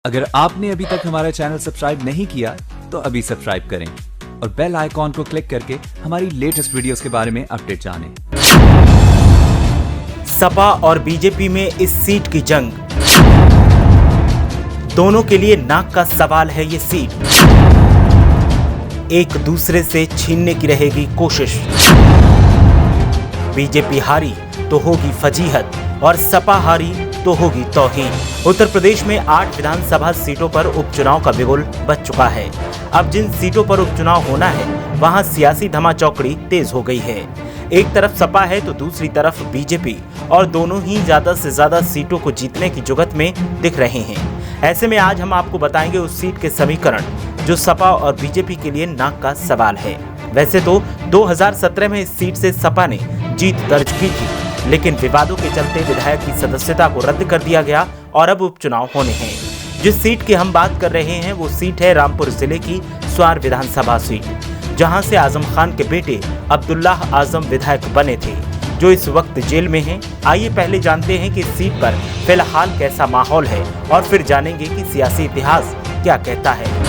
अगर आपने अभी तक हमारा चैनल सब्सक्राइब नहीं किया तो अभी सब्सक्राइब करें और बेल आइकॉन को क्लिक करके हमारी लेटेस्ट वीडियोस के बारे में अपडेट जानें। सपा और बीजेपी में इस सीट की जंग, दोनों के लिए नाक का सवाल है ये सीट। एक दूसरे से छीनने की रहेगी कोशिश। बीजेपी हारी तो होगी फजीहत और सपा हारी तो होगी तौहीन। उत्तर प्रदेश में 8 विधानसभा सीटों पर उपचुनाव का बिगुल बज चुका है। अब जिन सीटों पर उपचुनाव होना है वहां सियासी धमाचौकड़ी तेज हो गई है। एक तरफ सपा है तो दूसरी तरफ बीजेपी, और दोनों ही ज्यादा से ज्यादा सीटों को जीतने की जुगत में दिख रहे हैं। ऐसे में आज हम आपको बताएंगे उस सीट के समीकरण जो सपा और बीजेपी के लिए नाक का सवाल है। वैसे तो 2017 में इस सीट से सपा ने जीत दर्ज की थी, लेकिन विवादों के चलते विधायक की सदस्यता को रद्द कर दिया गया और अब उपचुनाव होने हैं। जिस सीट की हम बात कर रहे हैं वो सीट है रामपुर जिले की स्वार विधानसभा सीट, जहां से आजम खान के बेटे अब्दुल्लाह आजम विधायक बने थे, जो इस वक्त जेल में हैं। आइए पहले जानते हैं कि इस सीट पर फिलहाल कैसा माहौल है और फिर जानेंगे कि सियासी इतिहास क्या कहता है।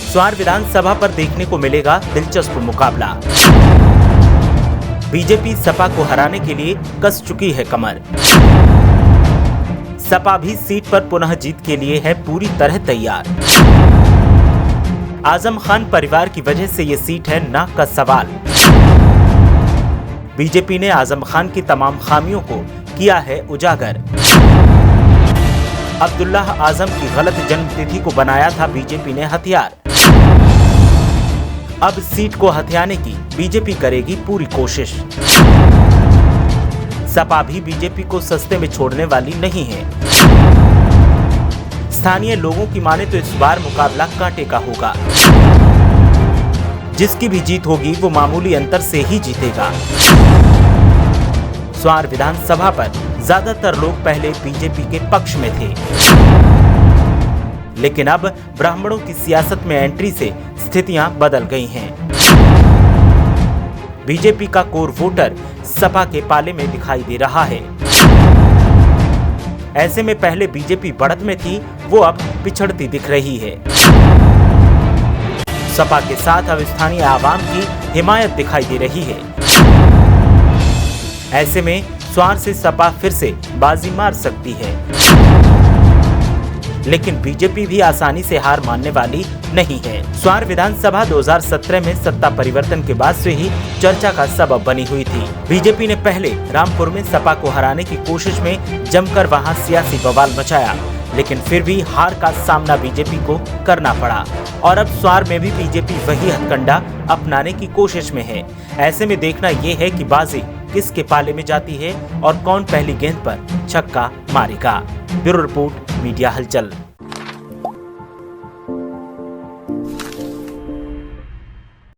स्वार विधानसभा पर देखने को मिलेगा दिलचस्प मुकाबला। बीजेपी सपा को हराने के लिए कस चुकी है कमर। सपा भी सीट पर पुनः जीत के लिए है पूरी तरह तैयार। आजम खान परिवार की वजह से ये सीट है नाक का सवाल। बीजेपी ने आजम खान की तमाम खामियों को किया है उजागर। अब्दुल्लाह आजम की गलत जन्मतिथि को बनाया था बीजेपी ने हथियार। अब सीट को हथियाने की बीजेपी करेगी पूरी कोशिश। सपा भी बीजेपी को सस्ते में छोड़ने वाली नहीं है। स्थानीय लोगों की माने तो इस बार मुकाबला कांटे का होगा। जिसकी भी जीत होगी वो मामूली अंतर से ही जीतेगा। स्वार विधानसभा पर ज्यादातर लोग पहले बीजेपी के पक्ष में थे, लेकिन अब ब्राह्मणों की सियासत में एंट्री से स्थितियां बदल गई हैं। बीजेपी का कोर वोटर सपा के पाले में दिखाई दे रहा है। ऐसे में पहले बीजेपी बढ़त में थी, वो अब पिछड़ती दिख रही है। सपा के साथ अब स्थानीय आवाम की हिमायत दिखाई दे रही है। ऐसे में स्वार से सपा फिर से बाजी मार सकती है, लेकिन बीजेपी भी आसानी से हार मानने वाली नहीं है। स्वार विधानसभा 2017 में सत्ता परिवर्तन के बाद से ही चर्चा का सबब बनी हुई थी। बीजेपी ने पहले रामपुर में सपा को हराने की कोशिश में जमकर वहां सियासी बवाल मचाया, लेकिन फिर भी हार का सामना बीजेपी को करना पड़ा और अब स्वार में भी बीजेपी वही हथकंडा अपनाने की कोशिश में है। ऐसे में देखना ये है कि बाजी किसके पाले में जाती है और कौन पहली गेंद पर छक्का मारेगा। ब्यूरो रिपोर्ट, मीडिया हलचल।